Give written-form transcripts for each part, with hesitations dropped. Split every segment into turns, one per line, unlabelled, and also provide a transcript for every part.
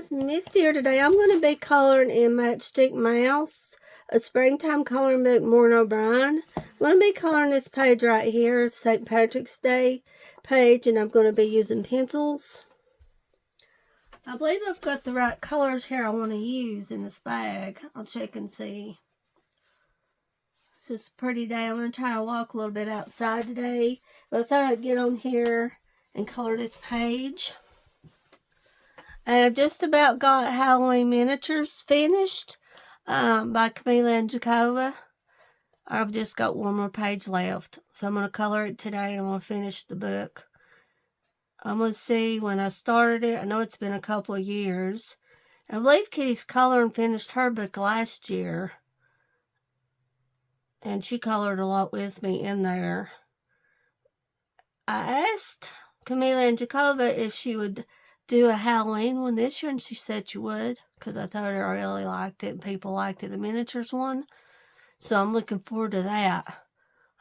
guys, Misty here today. I'm going to be coloring in Matchstick Mouse, a springtime coloring book, Morning Brien. I'm going to be coloring this page right here, St. Patrick's Day page, and I'm going to be using pencils. I believe I've got the right colors here I want to use in this bag. I'll check and see. This is a pretty day. I'm going to try to walk a little bit outside today, but I thought I'd get on here and color this page. And I've just about got Halloween miniatures finished by Camila and Jacoba. I've just got one more page left. So I'm going to color it today and I'm going to finish the book. I'm going to see when I started it. I know it's been a couple of years. I believe Kitty's coloring finished her book last year. And she colored a lot with me in there. I asked Camila and Jacoba if she would do a Halloween one this year, and she said she would, because I told her I really liked it and people liked it, the miniatures one. So I'm looking forward to that.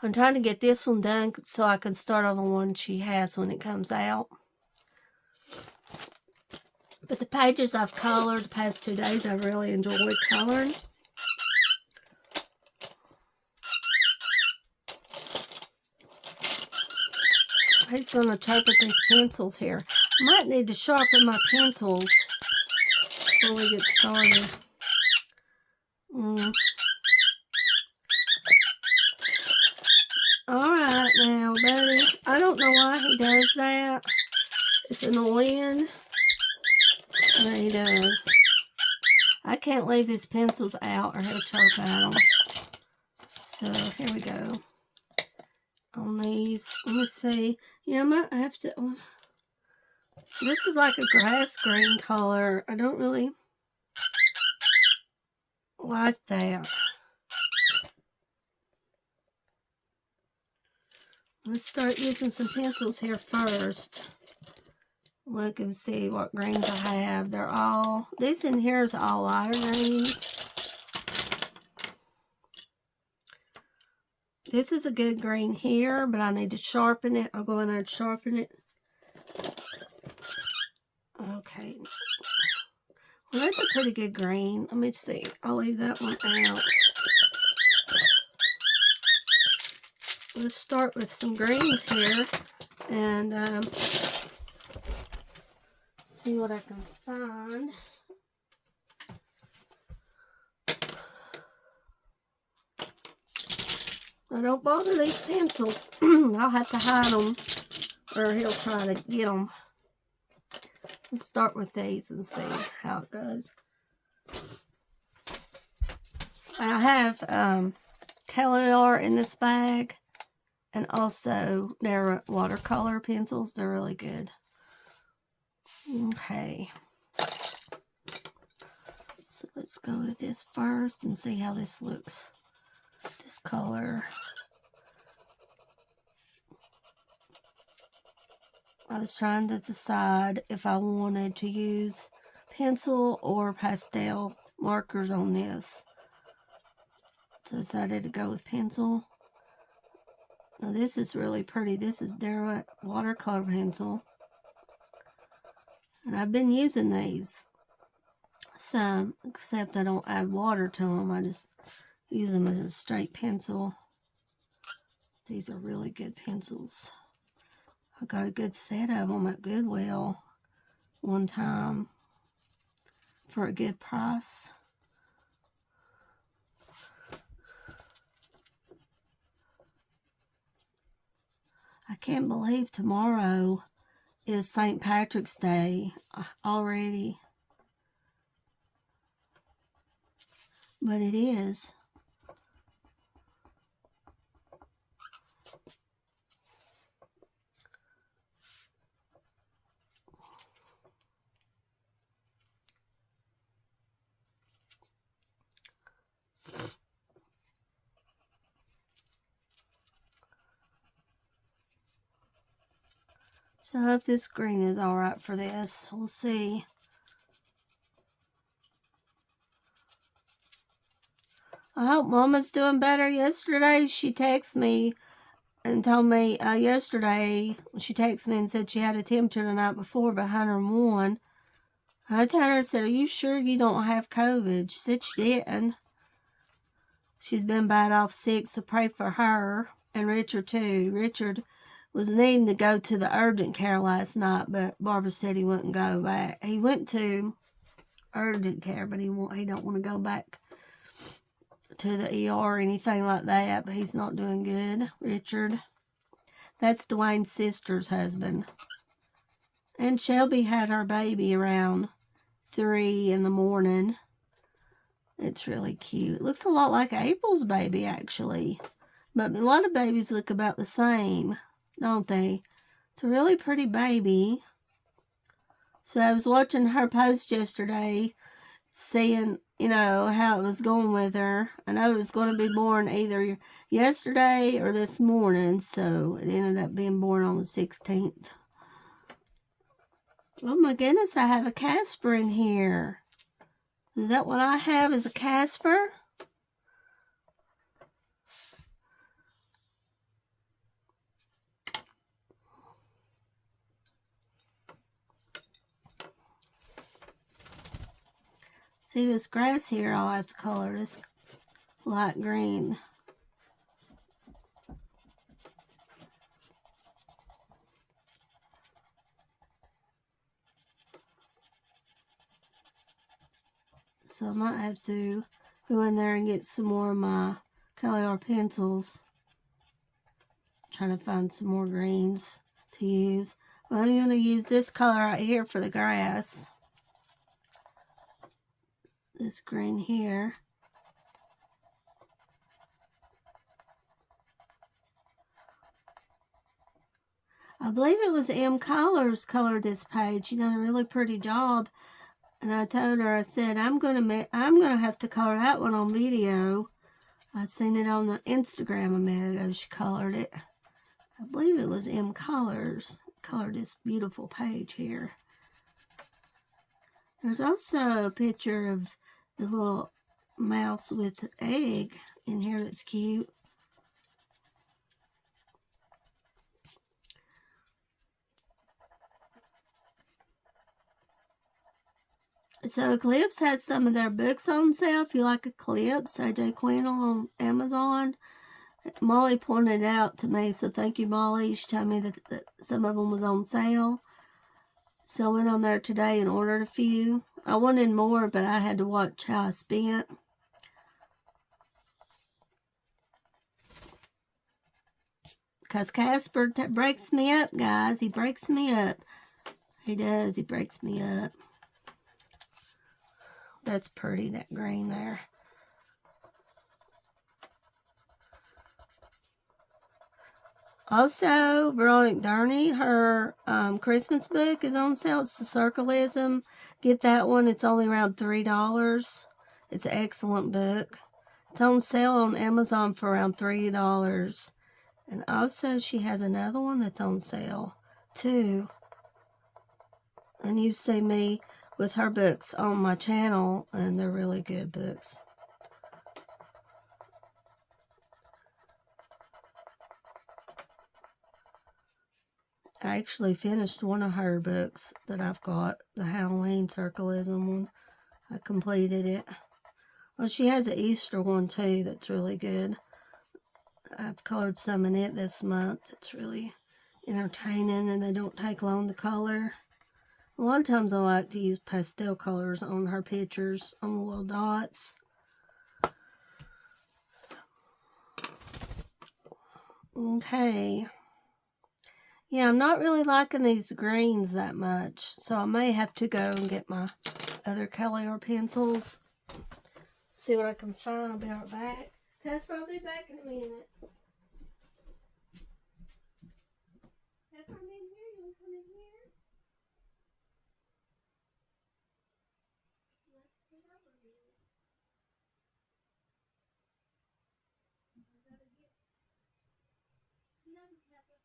I'm trying to get this one done so I can start on the one she has when it comes out. But the pages I've colored the past 2 days, I really enjoyed coloring. He's going to sharpen these pencils here. I might need to sharpen my pencils before we get started. Alright now, buddy. I don't know why he does that. It's annoying. But he does. I can't leave these pencils out or he'll chirp at them. So, here we go. On these, let me see. Yeah, I might have to. This is like a grass green color. I don't really like that. Let's start using some pencils here first. Look and see what greens I have. They're all, this in here is all lighter greens. This is a good green here, but I need to sharpen it. I'll go in there and sharpen it. Okay. Well, that's a pretty good green. Let me see. I'll leave that one out. Let's start with some greens here and see what I can find. Now, don't bother these pencils. I'll have to hide them or he'll try to get them. Let's start with these and see how it goes. I have Kelly in this bag and also their watercolor pencils. They're really good. Okay. So let's go with this first and see how this looks. This color. I was trying to decide if I wanted to use pencil or pastel markers on this. So I decided to go with pencil. Now this is really pretty. This is their watercolor pencil. And I've been using these some, except I don't add water to them. I just use them as a straight pencil. These are really good pencils. I got a good set of them at Goodwill one time for a good price. I can't believe tomorrow is St. Patrick's Day already. But it is. So I hope this green is alright for this. We'll see. I hope Mama's doing better. Yesterday she texted me and told me yesterday, she texted me and said she had a temperature the night before of 101. I told her, I said, are you sure you don't have COVID? She said she didn't. She's been bad off sick, so pray for her. And Richard, too. Richard was needing to go to the urgent care last night, but Barbara said he wouldn't go back. He went to urgent care, but he don't want to go back to the ER or anything like that, but he's not doing good. Richard. That's Dwayne's sister's husband. And Shelby had her baby around 3 in the morning. It's really cute. It looks a lot like April's baby, actually. But a lot of babies look about the same, don't they? It's a really pretty baby. So I was watching her post yesterday, seeing, you know, how it was going with her. I know it was going to be born either yesterday or this morning, so it ended up being born on the 16th. Oh my goodness, I have a Casper in here. Is that what I have, is a Casper? See this grass here, I'll have to color this light green. So I might have to go in there and get some more of my color pencils. Trying to find some more greens to use. Well, I'm going to use this color right here for the grass. This green here. I believe it was M. Collars colored this page. She done a really pretty job. And I told her, I said, I'm gonna have to color that one on video. I seen it on the Instagram a minute ago. She colored it. I believe it was M. Colors. Colored this beautiful page here. There's also a picture of the little mouse with the egg in here that's cute. So Eclipse has some of their books on sale. If you like Eclipse, AJ Quennell on Amazon. Molly pointed it out to me, so thank you, Molly. She told me that some of them was on sale. So I went on there today and ordered a few. I wanted more, but I had to watch how I spent. Because Casper breaks me up, guys. He breaks me up. He does. He breaks me up. That's pretty, that green there. Also, Veronica Darney, her Christmas book is on sale. It's the Circleism. Get that one. It's only around $3. It's an excellent book. It's on sale on Amazon for around $3. And also, she has another one that's on sale, too. And you see me with her books on my channel, and they're really good books. I actually finished one of her books that I've got, the Halloween Circleism one. I completed it. Well, she has an Easter one too that's really good. I've colored some in it this month. It's really entertaining and they don't take long to color. A lot of times I like to use pastel colors on her pictures, on the little dots. Okay. Yeah, I'm not really liking these greens that much, so I may have to go and get my other color pencils. See what I can find. I'll be right back. Casper, I'll be back in a minute. If I'm in here, you want to come in here? Let's get over here. I gotta get another pepper.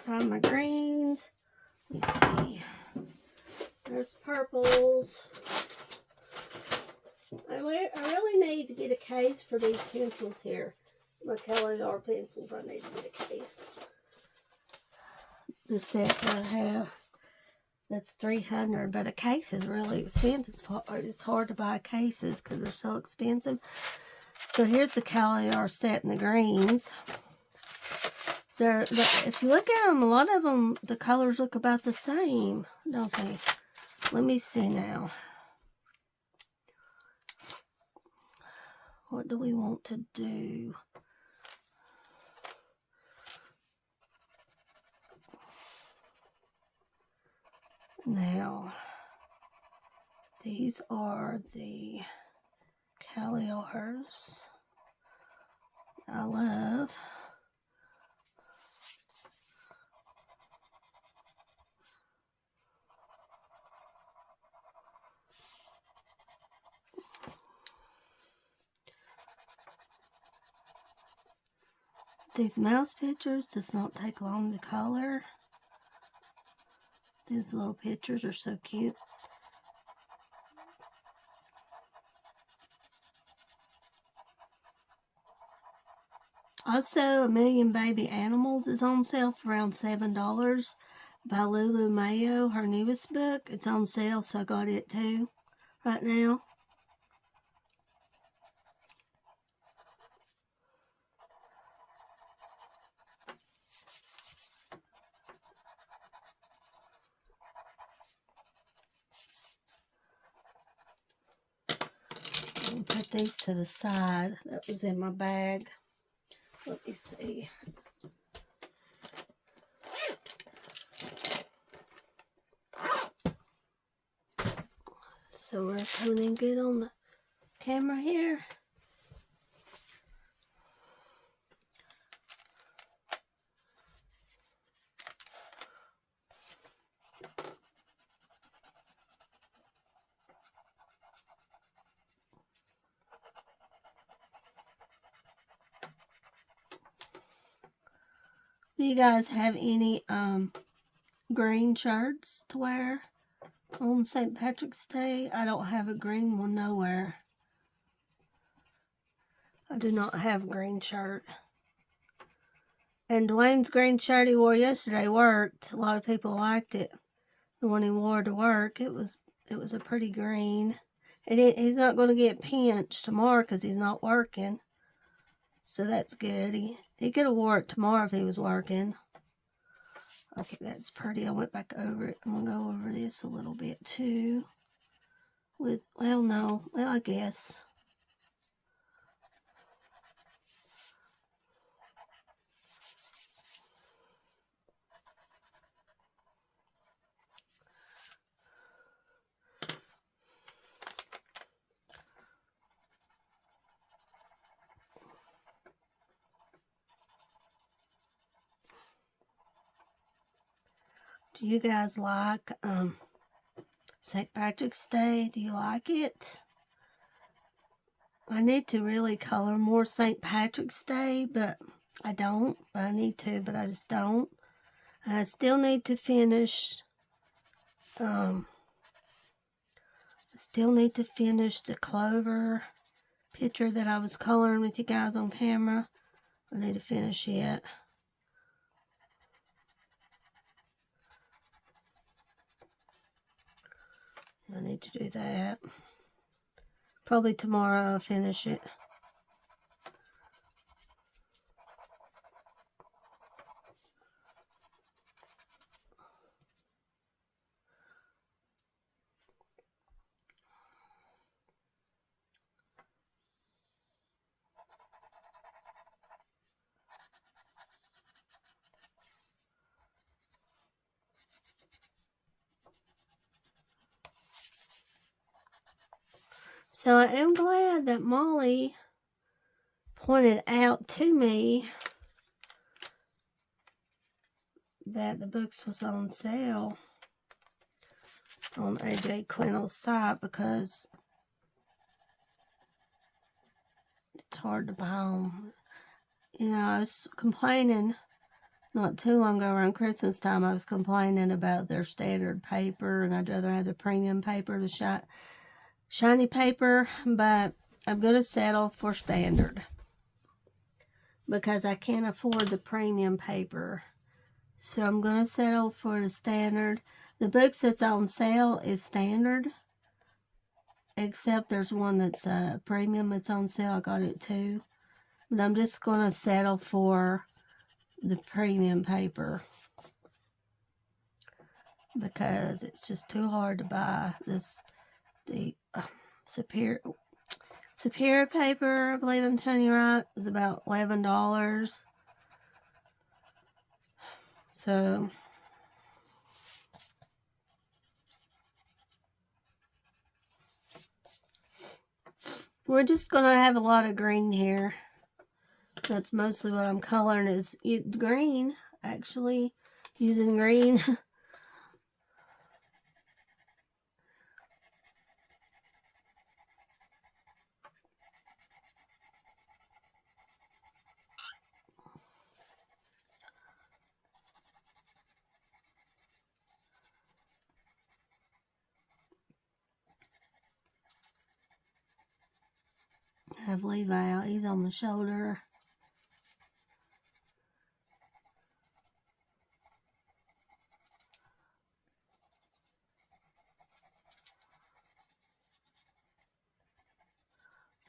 find my greens. Let's see. There's purples. I really need to get a case for these pencils here. My Caliar pencils, I need to get a case. The set that I have, that's $300, but a case is really expensive. It's hard to buy cases because they're so expensive. So here's the Caliar set in the greens. If you look at them, a lot of them, the colors look about the same, don't they? Let me see now. What do we want to do? Now, these are the Caliars I love. These mouse pictures does not take long to color. These little pictures are so cute. Also, A Million Baby Animals is on sale for around $7 by Lulu Mayo, her newest book. It's on sale, so I got it too right now. I'll put these to the side. That was in my bag. Let me see. So we're coming in good on the camera here. Do you guys have any green shirts to wear on St. Patrick's Day? I don't have a green one nowhere. I do not have a green shirt. And Dwayne's green shirt he wore yesterday worked. A lot of people liked it. The one he wore to work, it was a pretty green. And he's not going to get pinched tomorrow because he's not working. So that's good. He could have wore it tomorrow if he was working. Okay, that's pretty. I went back over it. I'm going to go over this a little bit too. I guess. Do you guys like St. Patrick's Day? Do you like it? I need to really color more St. Patrick's Day, but I don't. I need to, but I just don't. And I still need to finish. I still need to finish the clover picture that I was coloring with you guys on camera. I need to finish it. I need to do that. Probably tomorrow I'll finish it. So I am glad that Molly pointed out to me that the books was on sale on AJ Quintel's site, because it's hard to buy them. You know, I was complaining not too long ago around Christmas time, I was complaining about their standard paper, and I'd rather have the premium paper, the shiny paper, but I'm going to settle for standard because I can't afford the premium paper. So I'm going to settle for the standard. The books that's on sale is standard, except there's one that's premium that's on sale. I got it too. But I'm just going to settle for the premium paper because it's just too hard to buy the Superior paper, I believe I'm telling you right, is about $11. So we're just going to have a lot of green here. That's mostly what I'm coloring is green, actually, using green. I have Levi out. He's on the shoulder.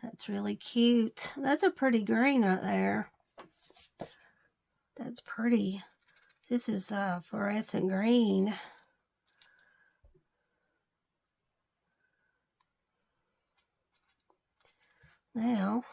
That's really cute. That's a pretty green right there. That's pretty. This is fluorescent green. Now,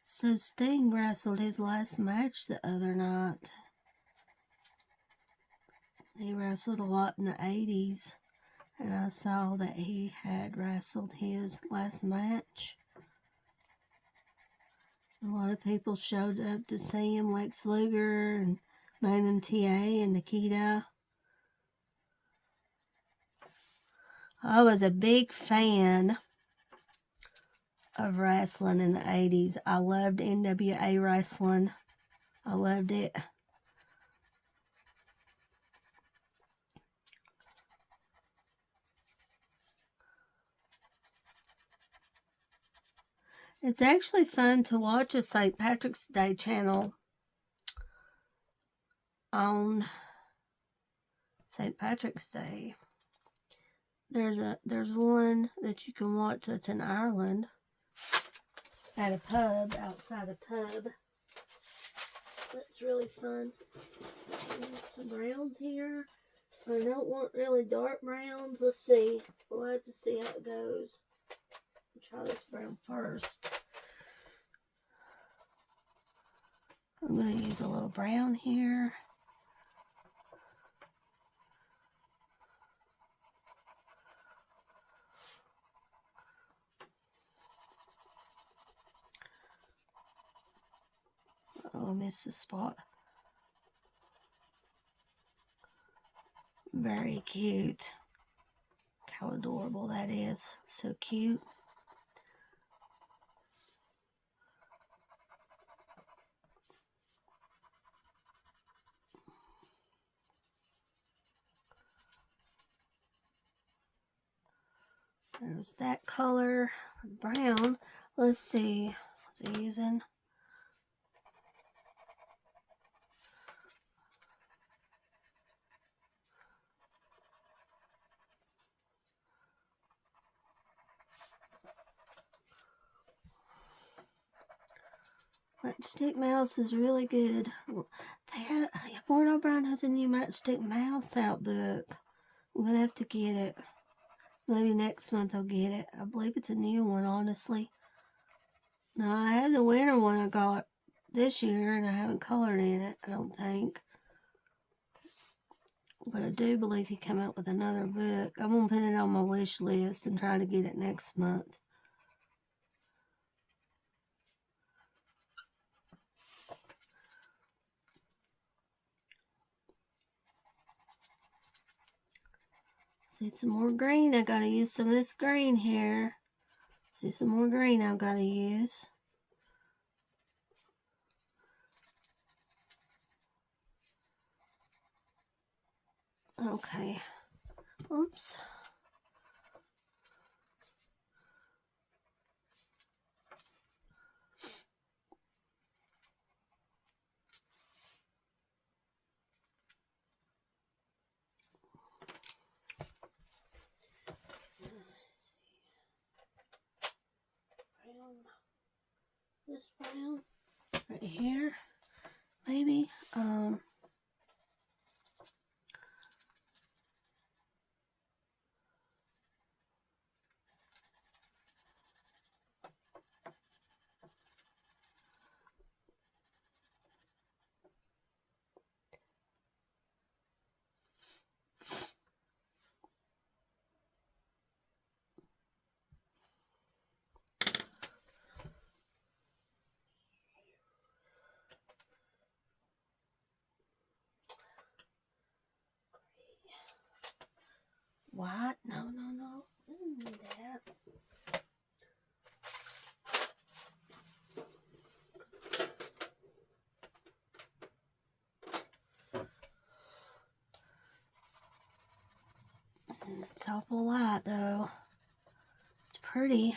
so Sting wrestled his last match the other night. He wrestled a lot in the 80s, and I saw that he had wrestled his last match. A lot of people showed up to see him, Lex Luger and Magnum TA and Nikita. I was a big fan of wrestling in the 80s. I loved NWA wrestling. I loved it. It's actually fun to watch a St. Patrick's Day channel on St. Patrick's Day. There's one that you can watch that's in Ireland at a pub, outside a pub. That's really fun. There's some browns here. I don't want really dark browns. Let's see. We'll have to see how it goes. I'll try this brown first. I'm going to use a little brown here. Oh, I missed the spot. Very cute. How adorable that is. So cute. There's that color. Brown. Let's see. What's he using? Matchstick mouse is really good. Fort O'Brien has a new Matchstick mouse out book. I'm going to have to get it. Maybe next month I'll get it. I believe it's a new one, honestly. No, I had the winter one I got this year, and I haven't colored in it, I don't think. But I do believe he came out with another book. I'm going to put it on my wish list and try to get it next month. See some more green. I got to use some of this green here. See some more green I've got to use. Okay. Oops. This brown right here, maybe. White? No. I didn't need that. It's awful light though. It's pretty.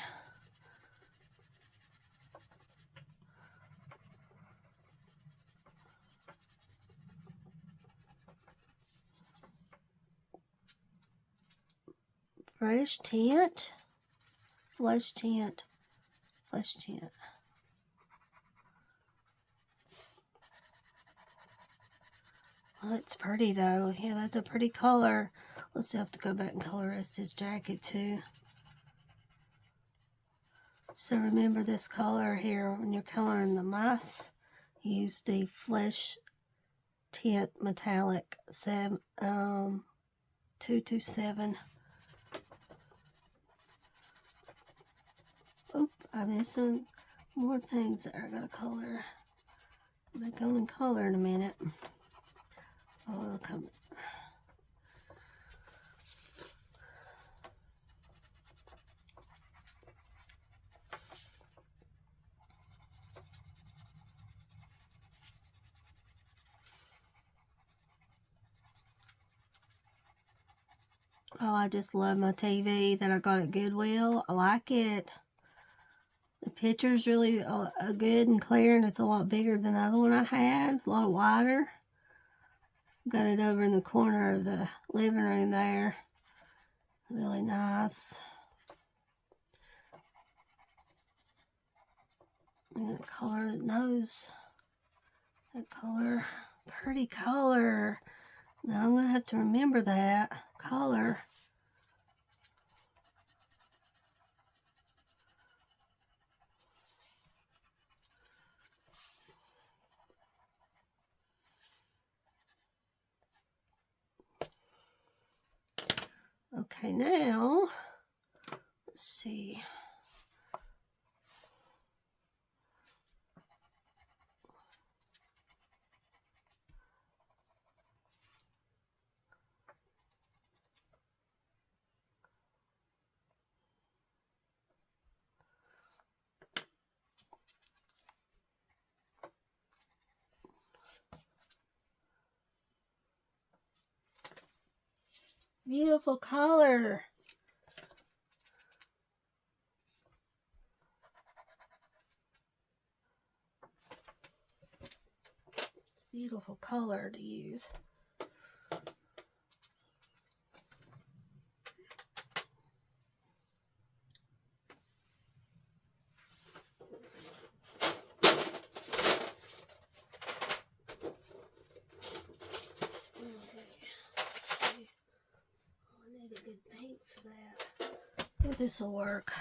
Fresh tint. Flesh tint. Flesh tint. Oh, it's pretty though. Yeah, that's a pretty color. Let's have to go back and colorize his jacket too. So remember this color here when you're coloring the mice. Use the Flesh Tint Metallic 227. Oop, I'm missing more things that I gotta color. I'm going to color in a minute. Oh, come. Oh, I just love my TV that I got at Goodwill. I like it. The picture's really good and clear, and it's a lot bigger than the other one I had. A lot wider. Got it over in the corner of the living room there. Really nice. I'm going to color the nose. That color. Pretty color. Now I'm going to have to remember that color. Okay, now, let's see. Beautiful color. Beautiful color to use. This will work.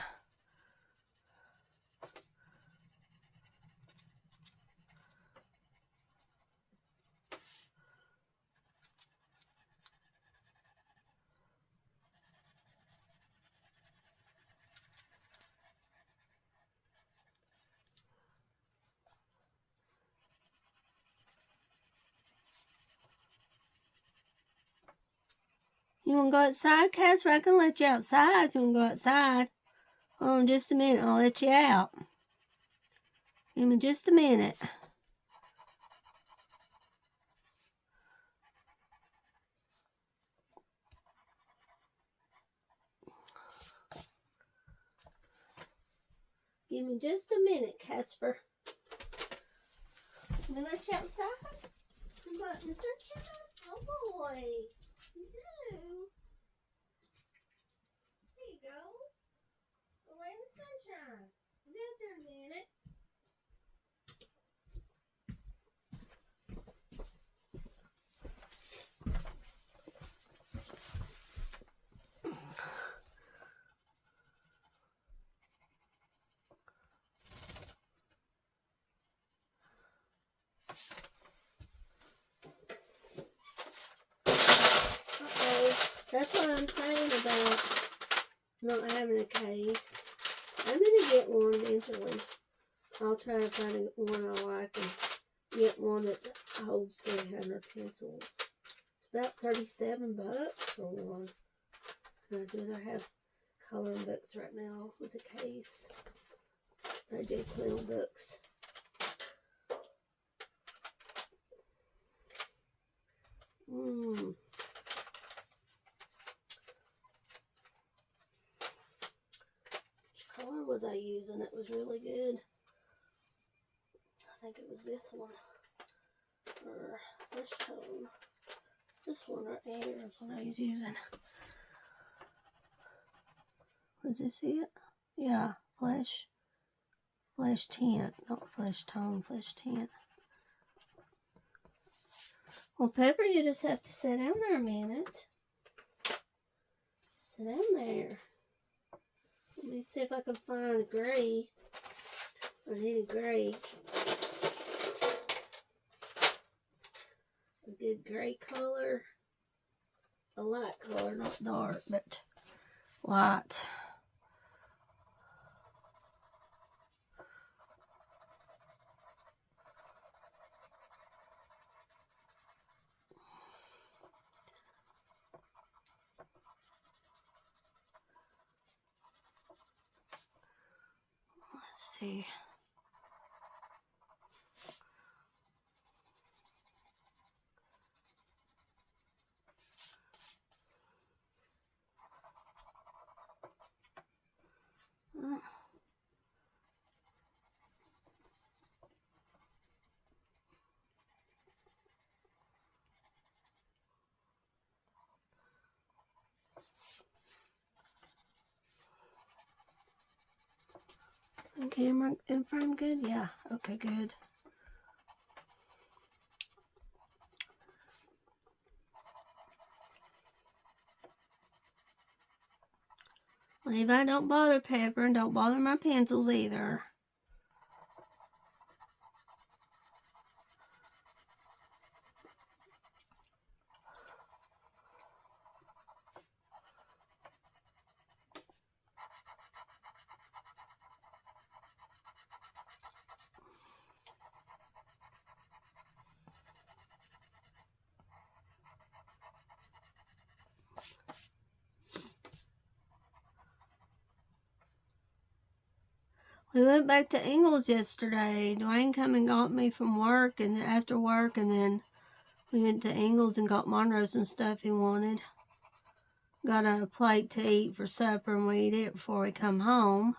You want to go outside, Casper? I can let you outside if you want to go outside. Hold on just a minute. I'll let you out. Give me just a minute. Give me just a minute, Casper. Let me let you outside. You want in the sunshine? Oh boy. You do. There you go. Go away in the sunshine. Be out there a minute. That's what I'm saying about not having a case. I'm going to get one eventually. I'll try to find one I like and get one that holds 300 pencils. It's about $37 for one. And I'd rather have coloring books right now with a case. I do clean books. Which color was I using that was really good? I think it was this one. Or this tone. This one right here is what I was using. Was this it? Yeah, flesh tint. Not flesh tone, flesh tint. Well, Pepper, you just have to sit down there a minute. Sit down there. Let me see if I can find a gray. I need a gray. A good gray color. A light color, not dark, but light. Let's see. Camera in frame good? Yeah, okay, good. Levi, don't bother Pepper, and don't bother my pencils either. We went back to Ingles yesterday. Dwayne come and got me from work and after work, and then we went to Ingles and got Monroe some stuff he wanted. Got a plate to eat for supper, and we eat it before we come home.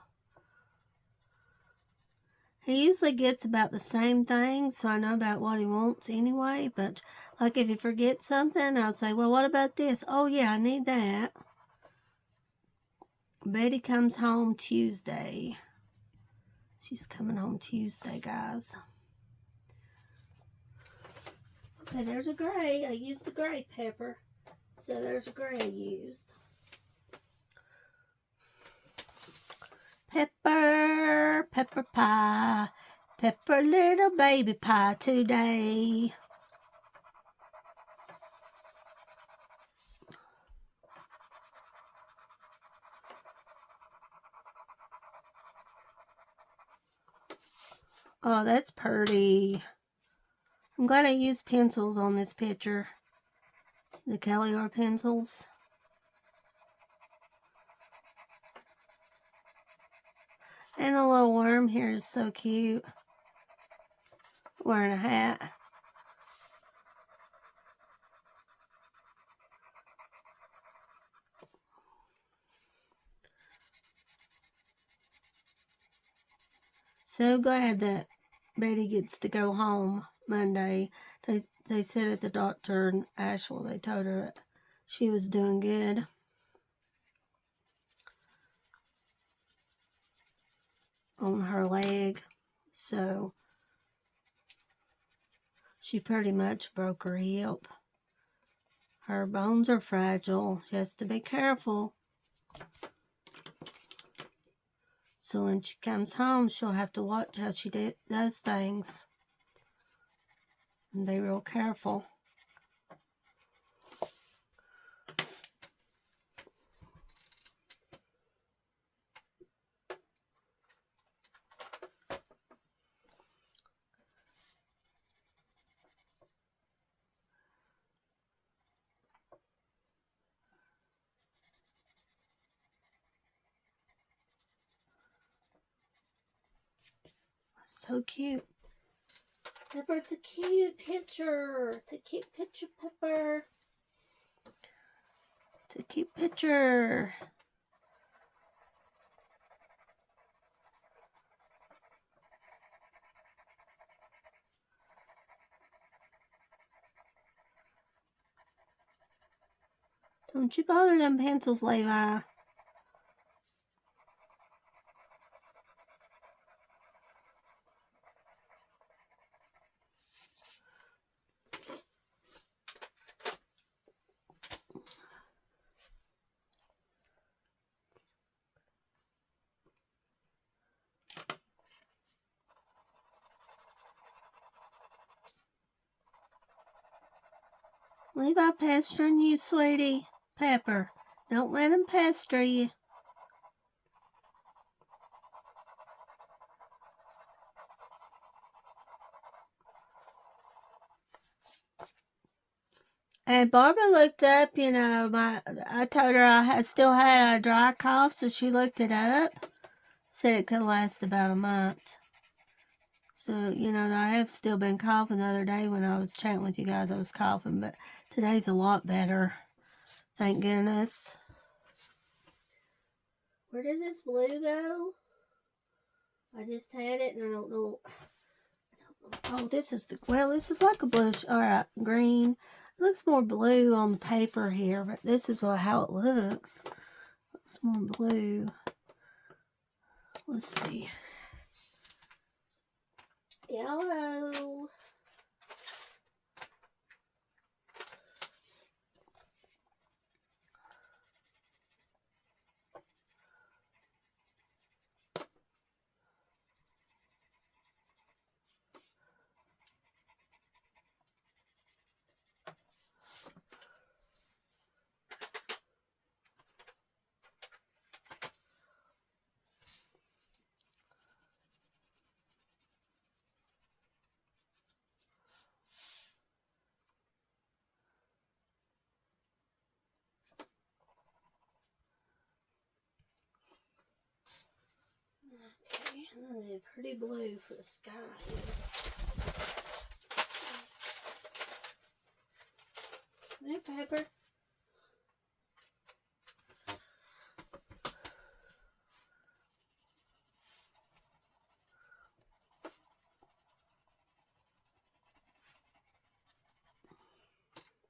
He usually gets about the same thing, so I know about what he wants anyway, but like if he forgets something, I'll say, well, what about this? Oh yeah, I need that. Betty comes home Tuesday. She's coming home Tuesday, guys. Okay, there's a gray. I used the gray Pepper. So there's a gray I used. Pepper, pepper pie. Pepper little baby pie today. Oh, that's pretty. I'm glad I used pencils on this picture. The Kelly R pencils. And the little worm here is so cute. Wearing a hat. So glad that Betty gets to go home Monday. They said at the doctor in Asheville, they told her that she was doing good. On her leg. So she pretty much broke her hip. Her bones are fragile. She has to be careful. So when she comes home, she'll have to watch how she does things. And be real careful. So cute. Pepper, it's a cute picture. It's a cute picture, Pepper. It's a cute picture. Don't you bother them pencils, Levi. Levi pestering you, sweetie. Pepper, don't let him pester you. And Barbara looked up, you know, I told her I still had a dry cough, so she looked it up. Said it could last about a month. So, you know, I have still been coughing. The other day when I was chatting with you guys, I was coughing, but today's a lot better. Thank goodness. Where does this blue go? I just had it and I don't know. Oh, this is this is like a bluish, alright, green. It looks more blue on the paper here, but this is how it looks. Looks more blue. Let's see. Yellow. Okay, another pretty blue for the sky here. Hey, Pepper.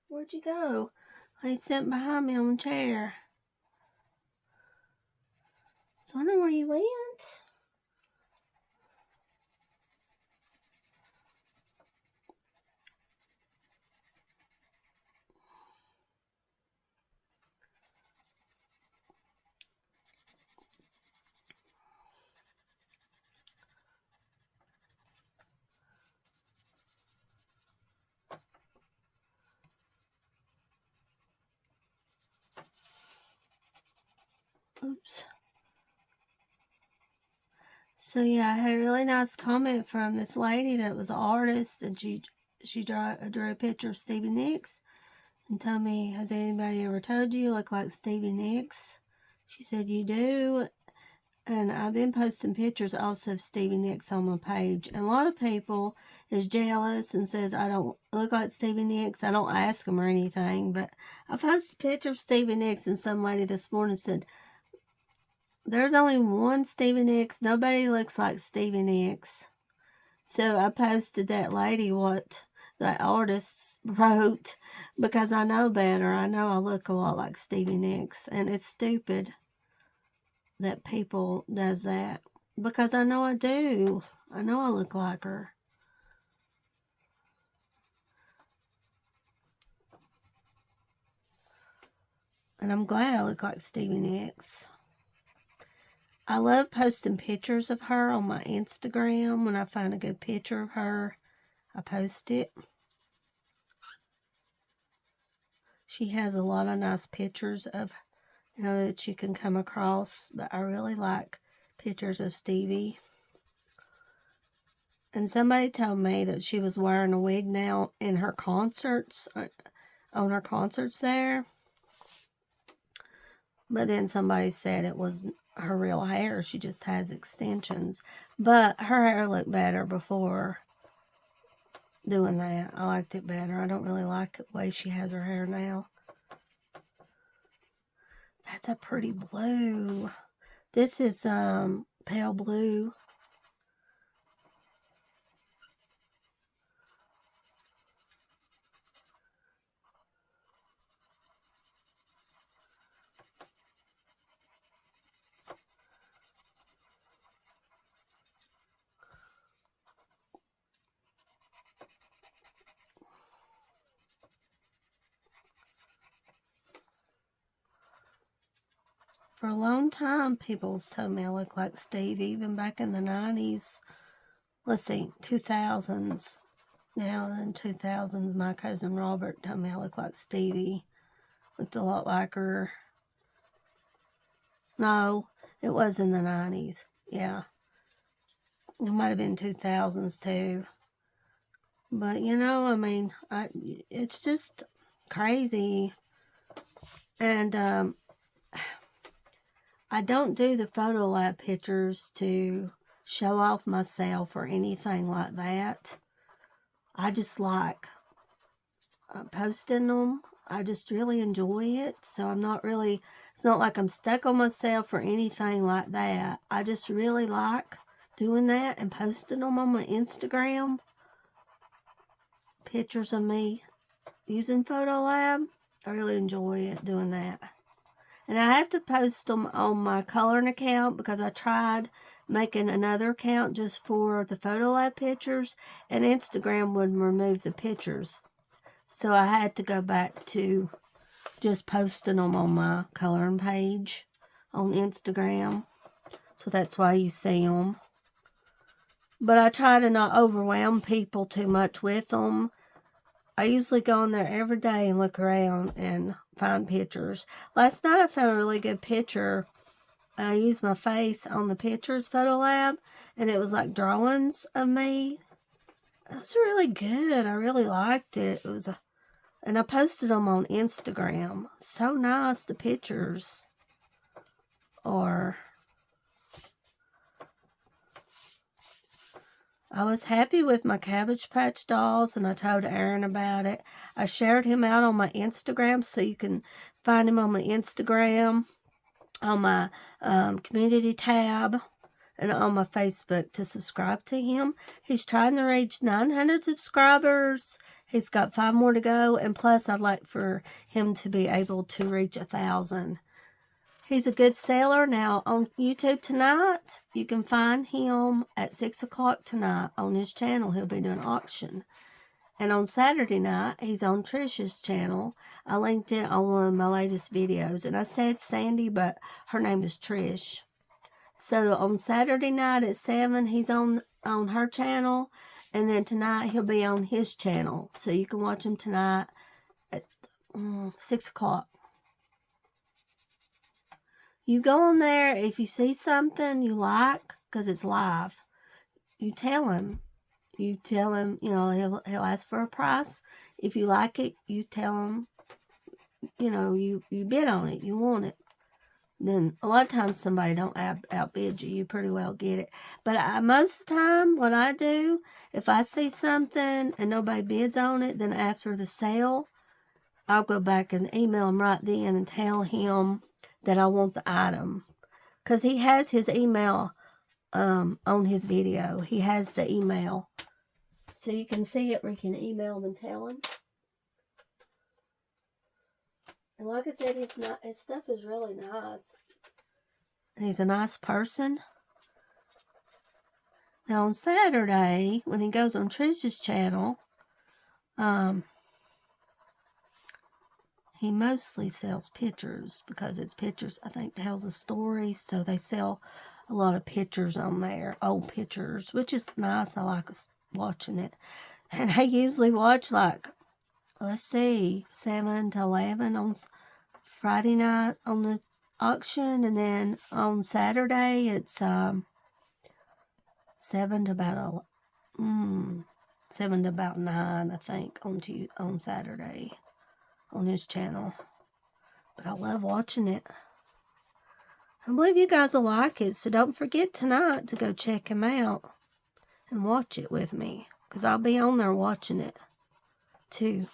Where'd you go? He's sitting behind me on the chair. I was wondering where you went. Oops. So yeah, I had a really nice comment from this lady that was an artist, and she drew a picture of Stevie Nicks and told me, has anybody ever told you look like Stevie Nicks? She said, you do. And I've been posting pictures also of Stevie Nicks on my page. And a lot of people is jealous and says I don't look like Stevie Nicks. I don't ask them or anything. But I posted a picture of Stevie Nicks, and some lady this morning said, there's only one Stevie Nicks. Nobody looks like Stevie Nicks. So I posted that lady what the artist wrote, because I know better. I know I look a lot like Stevie Nicks, and it's stupid that people does that, because I know I do. I know I look like her. And I'm glad I look like Stevie Nicks. I love posting pictures of her on my Instagram. When I find a good picture of her, I post it. She has a lot of nice pictures of, that you can come across. But I really like pictures of Stevie. And somebody told me that she was wearing a wig now in her concerts, on her concerts there. But then somebody said it was her real hair. She just has extensions. But her hair looked better before doing that. I liked it better. I don't really like the way she has her hair now. That's a pretty blue. This is pale blue. For a long time, people's told me I look like Steve, even back in the 90s. Let's see, 2000s. Now in 2000s, my cousin Robert told me I look like Stevie. Looked a lot like her. No, it was in the 90s. Yeah. It might have been 2000s too. But, I mean, it's just crazy. And, I don't do the photo lab pictures to show off myself or anything like that. I just like posting them. I just really enjoy it. So I'm not really, it's not like I'm stuck on myself or anything like that. I just really like doing that and posting them on my Instagram. Pictures of me using Photo Lab. I really enjoy it doing that. And I have to post them on my coloring account, because I tried making another account just for the Photo Lab pictures, and Instagram wouldn't remove the pictures. So I had to go back to just posting them on my coloring page on Instagram. So that's why you see them. But I try to not overwhelm people too much with them. I usually go on there every day and look around and find pictures. Last night I found a really good picture. I used my face on the pictures Photo Lab, and it was like drawings of me. It was really good. I really liked it. And I posted them on Instagram. So nice, the pictures. I was happy with my Cabbage Patch dolls, and I told Aaron about it. I shared him out on my Instagram, so you can find him on my Instagram, on my community tab, and on my Facebook to subscribe to him. He's trying to reach 900 subscribers. He's got 5 more to go, and plus I'd like for him to be able to reach 1,000. He's a good seller. Now, on YouTube tonight, you can find him at 6 o'clock tonight on his channel. He'll be doing an auction. And on Saturday night, he's on Trisha's channel. I linked it on one of my latest videos. And I said Sandy, but her name is Trish. So, on Saturday night at 7, he's on her channel. And then tonight, he'll be on his channel. So, you can watch him tonight at 6 o'clock. You go on there, if you see something you like, because it's live, you tell him. You tell him, he'll ask for a price. If you like it, you tell him, you bid on it, you want it. then a lot of times somebody don't outbid you. You pretty well get it. But most of the time, what I do, if I see something and nobody bids on it, then after the sale, I'll go back and email him right then and tell him that I want the item. Because he has his email on his video. He has the email. So you can see it where you can email him and tell him. And like I said, his stuff is really nice. And he's a nice person. Now on Saturday, when he goes on Trish's channel, he mostly sells pictures because it's pictures, I think, tells a story. So they sell a lot of pictures on there, old pictures, which is nice. I like watching it. And I usually watch like, let's see, 7 to 11 on Friday night on the auction. And then on Saturday, it's 7 to about 9, I think, on Saturday on his channel. But I love watching it. I believe you guys will like it, so don't forget tonight to go check him out and watch it with me, because I'll be on there watching it too.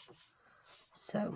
So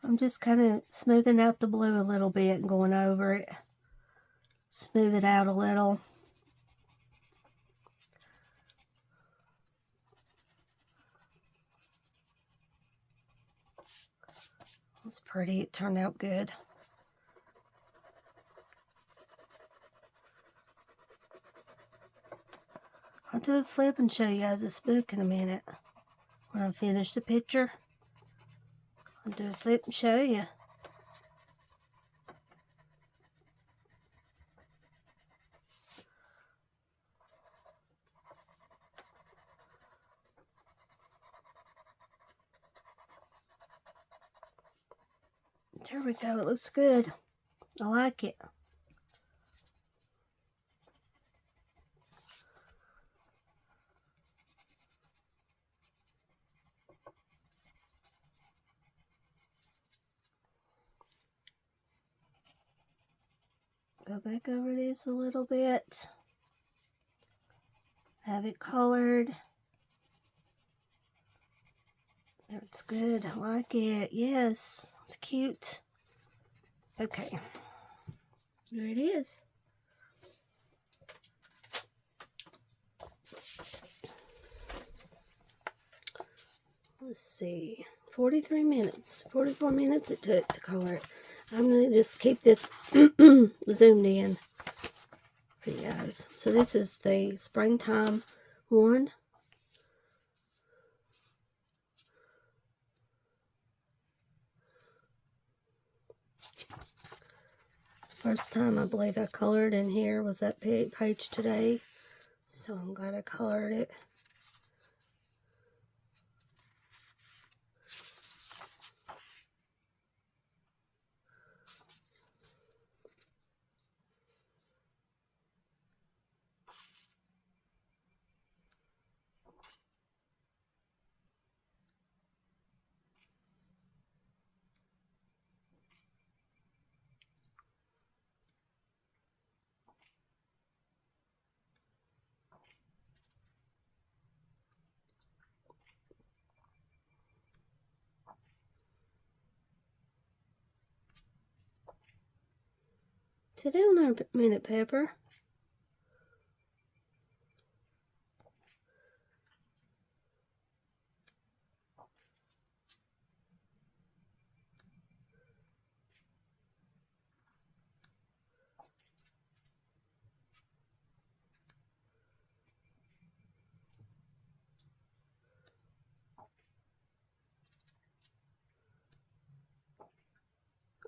I'm just kind of smoothing out the blue a little bit and going over it. Smooth it out a little. It's pretty. It turned out good. I'll do a flip and show you guys this book in a minute. When I finish the picture, I'll do a flip and show you. There we go. It looks good. I like it. Go back over this a little bit. Have it colored. That's good. I like it. Yes. It's cute. Okay. There it is. Let's see. 43 minutes. 44 minutes it took to color it. I'm going to just keep this zoomed in for you guys. So this is the springtime one. First time I believe I colored in here was that page today. So I'm glad I colored it. Sit down there a minute, Pepper.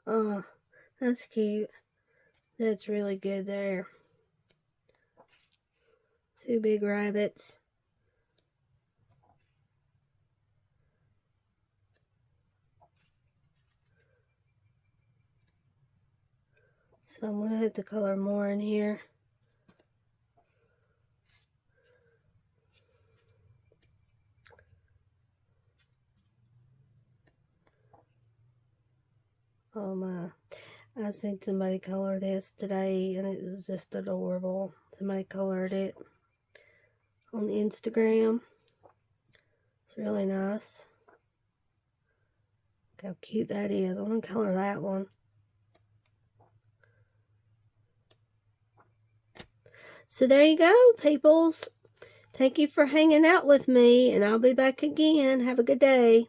Oh, that's cute. That's really good there. Two big rabbits. So I'm going to have to color more in here. Oh my. I seen somebody color this today and it was just adorable. Somebody colored it on Instagram. It's really nice. Look how cute that is. I'm going to color that one. So there you go, peoples. Thank you for hanging out with me, and I'll be back again. Have a good day.